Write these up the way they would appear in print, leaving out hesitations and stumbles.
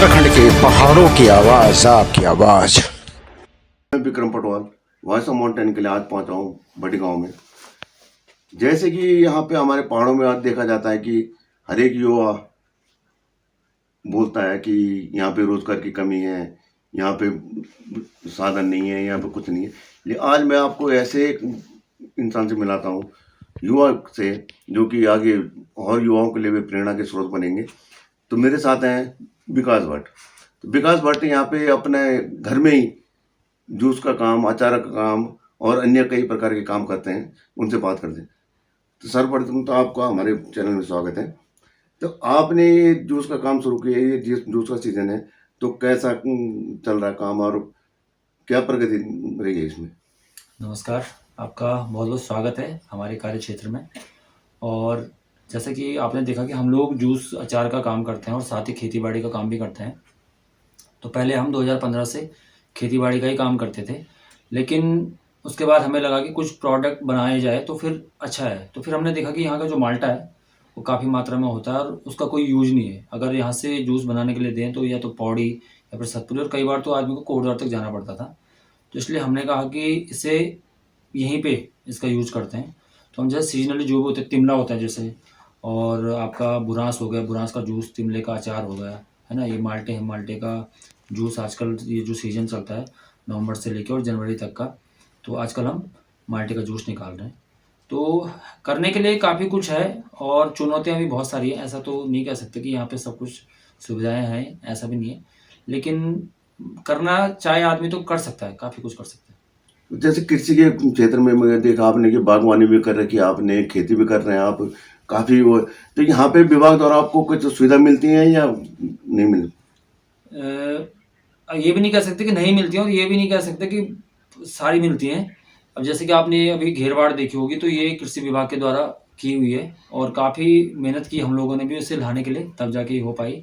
उत्तराखंड के पहाड़ों की आवाज, आपकी आवाज। मैं Vikram Patwal voice of mountain के लिए आज पहुंचा हूँ बड़ी गांव में। जैसे कि यहाँ पे हमारे पहाड़ों में आज देखा जाता है कि हर एक युवा बोलता है कि यहाँ पे रोजगार की कमी है, यहाँ पे साधन नहीं है, यहाँ पे कुछ नहीं है। लेकिन आज मैं आपको ऐसे एक इंसान से मिलाता हूँ, युवा से, जो कि आगे और युवाओं के लिए भी प्रेरणा के स्रोत बनेंगे। तो मेरे साथ हैं विकास भट्ट। तो विकास भट्ट यहाँ पे अपने घर में ही जूस का काम, अचार का काम और अन्य कई प्रकार के काम करते हैं। उनसे बात करते हैं। तो सर्वप्रथम तो आपका हमारे चैनल में स्वागत है। तो आपने ये जूस का काम शुरू किया, ये जूस का सीजन है, तो कैसा चल रहा है काम और क्या प्रगति रही है इसमें? नमस्कार, आपका बहुत बहुत स्वागत है हमारे कार्य क्षेत्र में। और जैसे कि आपने देखा कि हम लोग जूस अचार का काम करते हैं और साथ ही खेती बाड़ी का काम भी करते हैं। तो पहले हम 2015 से खेती बाड़ी का ही काम करते थे, लेकिन उसके बाद हमें लगा कि कुछ प्रोडक्ट बनाए जाए तो फिर अच्छा है। तो फिर हमने देखा कि यहाँ का जो माल्टा है वो काफ़ी मात्रा में होता है और उसका कोई यूज नहीं है। अगर यहाँ से जूस बनाने के लिए दें तो या तो पौड़ी या फिर सतपुली, और कई बार तो आदमी को कोटद्वार तक जाना पड़ता था। तो इसलिए हमने कहा कि इसे यहीं पे इसका यूज करते हैं। तो हम जैसे सीजनली जो भी होते हैं, तिमला होता है जैसे, और आपका बुरांस हो गया, बुरांस का जूस, तिमले का अचार हो गया, है ना। ये माल्टे हैं, माल्टे का जूस आजकल ये जो सीज़न चलता है नवंबर से लेकर और जनवरी तक का, तो आजकल हम माल्टे का जूस निकाल रहे हैं। तो करने के लिए काफ़ी कुछ है और चुनौतियाँ भी बहुत सारी हैं। ऐसा तो नहीं कह सकते कि यहाँ पे सब कुछ सुविधाएं हैं, ऐसा भी नहीं है। लेकिन करना चाहे आदमी तो कर सकता है, काफ़ी कुछ कर सकता है। जैसे कृषि के क्षेत्र में मैं देखा आपने कि बागवानी भी कर रखी है, आपने खेती भी कर रहे हैं आप, काफी वो। तो यहाँ पे विभाग द्वारा आपको कुछ सुविधा मिलती है या नहीं मिलती? ये भी नहीं कह सकते कि नहीं मिलती हैं और ये भी नहीं कह सकते कि सारी मिलती हैं। अब जैसे कि आपने अभी घेरबाड़ देखी होगी, तो ये कृषि विभाग के द्वारा की हुई है और काफ़ी मेहनत की हम लोगों ने भी उसे लाने के लिए, तब जाके हो पाई।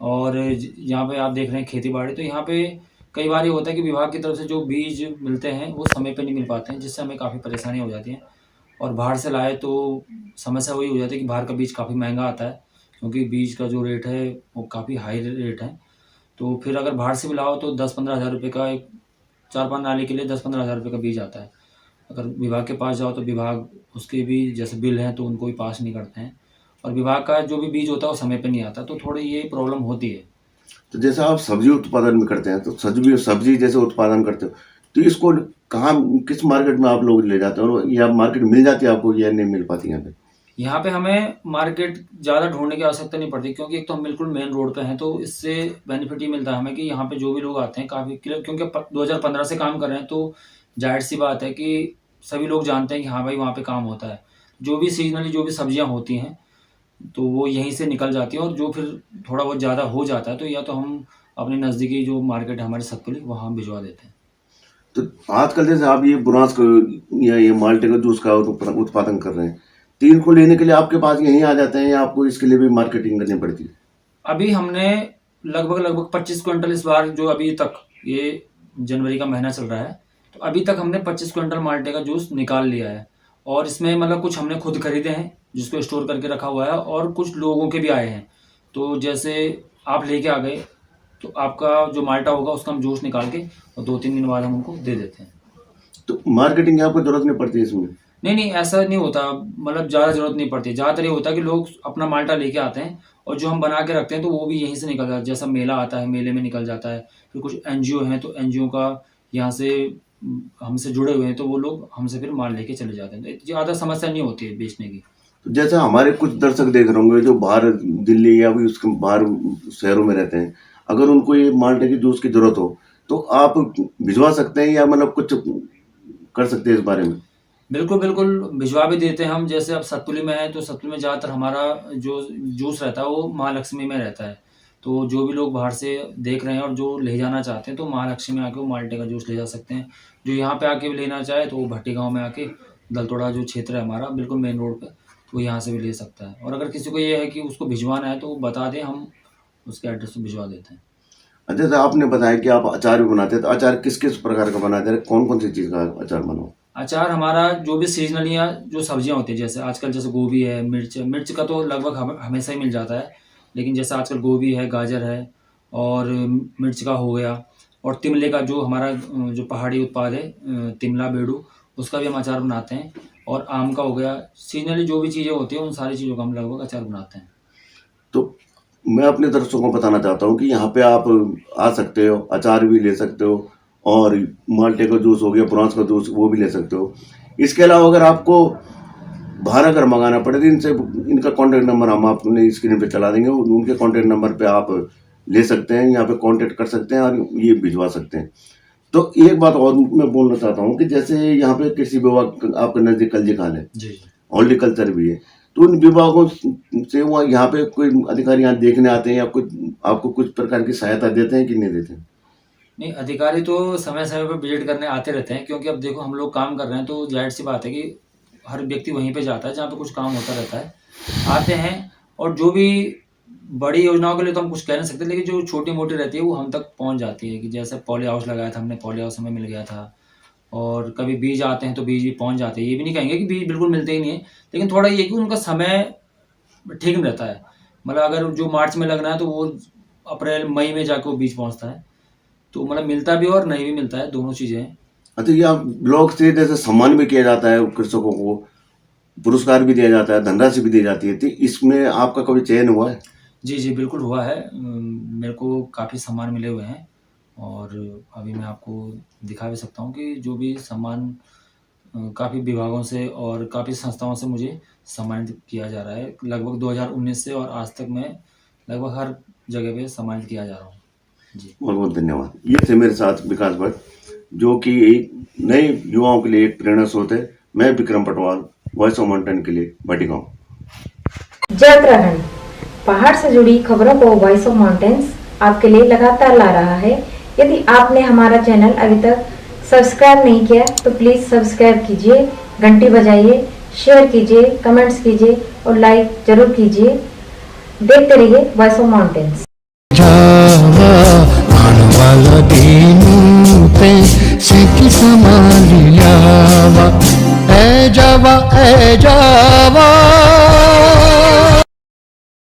और यहाँ पे आप देख रहे हैं खेती बाड़ी, तो यहाँ पे कई बार ये होता है कि विभाग की तरफ से जो बीज मिलते हैं वो समय पे नहीं मिल पाते हैं, जिससे हमें काफ़ी परेशानी हो जाती है। और बाहर से लाए तो समस्या वही हो जाती है कि बाहर का बीज काफ़ी महंगा आता है, क्योंकि बीज का जो रेट है वो काफ़ी हाई रेट है। तो फिर अगर बाहर से भी लाओ तो 10-15 हज़ार रुपये का एक 4-5 नाली के लिए 10-15 हज़ार रुपये का बीज आता है। अगर विभाग के पास जाओ तो विभाग उसके भी जैसे बिल हैं तो उनको भी पास नहीं करते हैं, और विभाग का जो भी बीज होता है वो समय पे नहीं आता, तो थोड़ी ये प्रॉब्लम होती है। तो जैसे आप सब्जी उत्पादन भी करते हैं, तो सब्जी जैसे उत्पादन करते हो, तो इसको कहाँ, किस मार्केट में आप लोग ले जाते हो, या मार्केट मिल जाती है आपको या नहीं मिल पाती यहाँ पे? यहाँ पे हमें मार्केट ज़्यादा ढूंढने की आवश्यकता नहीं पड़ती, क्योंकि एक तो हम बिल्कुल मेन रोड पे हैं। तो इससे बेनिफिट ये मिलता है हमें कि यहाँ पे जो भी लोग आते हैं काफ़ी, क्योंकि 2015 से काम कर रहे हैं, तो जाहिर सी बात है कि सभी लोग जानते हैं कि हाँ भाई वहाँ पे काम होता है। जो भी सीजनली जो भी सब्जियाँ होती हैं तो वो यहीं से निकल जाती हैं, और जो फिर थोड़ा बहुत ज़्यादा हो जाता है तो या तो हम अपने नज़दीकी जो मार्केट है हमारे सतपुली, वहाँ हम भिजवा देते हैं। तो आजकल जैसे आप ये बुरांस को या ये माल्टे का जूस का उत्पादन कर रहे हैं, तो इनको लेने के लिए आपके पास यहीं आ जाते हैं या आपको इसके लिए भी मार्केटिंग करनी पड़ती है? अभी हमने लगभग 25 क्विंटल इस बार, जो अभी तक ये जनवरी का महीना चल रहा है, तो अभी तक हमने 25 क्विंटल माल्टे का जूस निकाल लिया है। और इसमें मतलब कुछ हमने खुद खरीदे हैं जिसको स्टोर करके रखा हुआ है, और कुछ लोगों के भी आए हैं। तो जैसे आप लेके आ गए तो आपका जो माल्टा होगा उसका हम जूस निकाल के और 2-3 दिन बाद हम उनको दे देते हैं। तो मार्केटिंग की आपको जरूरत नहीं पड़ती है इसमें? नहीं, ऐसा नहीं होता, मतलब ज़्यादा ज़रूरत नहीं पड़ती। ज़्यादातर ये होता है कि लोग अपना माल्टा लेके आते हैं और जो हम बना के रखते हैं तो वो भी यहीं से निकल जाता है। जैसा मेला आता है, मेले में निकल जाता है। फिर कुछ एनजीओ हैं तो एनजीओ का यहाँ से हमसे जुड़े हुए हैं, तो वो लोग हमसे फिर माल लेके चले जाते हैं। तो ज़्यादा समस्या नहीं होती है बेचने की। तो जैसे हमारे कुछ दर्शक देख रहे होंगे जो बाहर दिल्ली या भी उसके बाहर शहरों में रहते हैं, अगर उनको ये माल्टे की जूस की जरूरत हो तो आप भिजवा सकते हैं या मतलब कुछ कर सकते हैं इस बारे में? बिल्कुल भिजवा भी देते हैं हम। जैसे अब सतपुली में है तो सतपुली में ज़्यादातर हमारा जो जूस रहता है वो महालक्ष्मी में रहता है। तो जो भी लोग बाहर से देख रहे हैं और जो ले जाना चाहते हैं तो महालक्ष्मी में आके वो माल्टे का जूस ले जा सकते हैं। जो यहाँ पे आके भी लेना चाहे तो वो भट्टी गाँव में आके, दलतोड़ा जो क्षेत्र है हमारा बिल्कुल मेन रोड पे, तो वो यहाँ से भी ले सकता है। और अगर किसी को ये है कि उसको भिजवाना है तो वो बता दें, हम उसके एड्रेस पे भिजवा देते हैं। जैसे आपने बताया कि आप अचार भी बनाते हैं, तो अचार किस किस प्रकार का बनाते हैं, कौन कौन सी चीज़ का अचार बनाओ? अचार हमारा जो भी सीजनली या जो सब्जियां होती है, जैसे आजकल जैसे गोभी है, मिर्च का तो लगभग हमेशा ही मिल जाता है। लेकिन जैसे आजकल गोभी है, गाजर है, और मिर्च का हो गया, और तिमले का जो हमारा जो पहाड़ी उत्पाद है तिमला बेड़ू, उसका भी हम अचार बनाते हैं। और आम का हो गया, सीजनली जो भी चीज़ें होती हैं उन सारी चीज़ों का हम लगभग अचार बनाते हैं। तो मैं अपने दर्शकों को बताना चाहता हूँ कि यहाँ पे आप आ सकते हो, अचार भी ले सकते हो, और माल्टे का जूस हो गया, प्रॉन्स का जूस, वो भी ले सकते हो। इसके अलावा अगर आपको बाहर अगर मंगाना पड़े तो इनसे, इनका कॉन्टैक्ट नंबर हम आपने स्क्रीन पे चला देंगे, उनके कॉन्टैक्ट नंबर पे आप ले सकते हैं, यहाँ पे कॉन्टैक्ट कर सकते हैं और ये भिजवा सकते हैं। तो एक बात और मैं बोलना चाहता हूँ कि जैसे यहाँ पे कृषि विभाग आपके नज़दीक कल्जी खाल है, जी हॉर्टिकल्चर भी है, तो उन विभागों से वो यहाँ पे कोई अधिकारी यहाँ देखने आते हैं या कुछ आपको कुछ प्रकार की सहायता देते हैं कि नहीं देते हैं? नहीं, अधिकारी तो समय समय पर विजिट करने आते रहते हैं, क्योंकि अब देखो हम लोग काम कर रहे हैं तो जाहिर सी बात है कि हर व्यक्ति वहीं पे जाता है जहाँ पे कुछ काम होता रहता है, आते हैं। और जो भी बड़ी योजनाओं के लिए तो हम कुछ कह नहीं सकते, लेकिन जो छोटी मोटी रहती है वो हम तक पहुँच जाती है। कि जैसे पॉली हाउस लगाया था हमने, पॉली हाउस हमें मिल गया था। और कभी बीज आते हैं तो बीज भी पहुँच जाते हैं। ये भी नहीं कहेंगे कि बीज बिल्कुल मिलते ही नहीं है, लेकिन थोड़ा ये कि उनका समय ठीक नहीं रहता है। मतलब अगर जो मार्च में लगना है तो वो अप्रैल मई में जाके वो बीज पहुँचता है। तो मतलब मिलता भी और नहीं भी मिलता है, दोनों चीज़ें हैं। अच्छा, ये आप ब्लॉक से जैसे सम्मान भी किया जाता है कृषकों को, पुरस्कार भी दिया जाता है, धनराशि भी दी जाती है, तो इसमें आपका कभी चयन हुआ है? जी, जी, बिल्कुल हुआ है। मेरे को काफ़ी सम्मान मिले हुए हैं, और अभी मैं आपको दिखा भी सकता हूँ कि जो भी सम्मान काफ़ी विभागों से और काफ़ी संस्थाओं से मुझे सम्मानित किया जा रहा है। लगभग 2019 से और आज तक मैं लगभग हर जगह पे सम्मानित किया जा रहा हूँ। जी। बहुत बहुत धन्यवाद। ये थे मेरे साथ विकास भट्ट, जो कि एक नए युवाओं के लिए एक प्रेरणा स्रोत है। मैं Vikram Patwal, voice of mountain के लिए भट्टीगांव। जय उत्तराखंड, पहाड़ से जुड़ी खबरों को वॉइस ऑफ माउंटेन्स आपके लिए लगातार ला रहा है। यदि आपने हमारा चैनल अभी तक सब्सक्राइब नहीं किया तो प्लीज सब्सक्राइब कीजिए, घंटी बजाइए, शेयर कीजिए, कमेंट्स कीजिए और लाइक जरूर कीजिए। देखते रहिए वॉइस ऑफ माउंटेन्स। जावा मानवाला दीनू पे सिकी समालियावा, ए जावा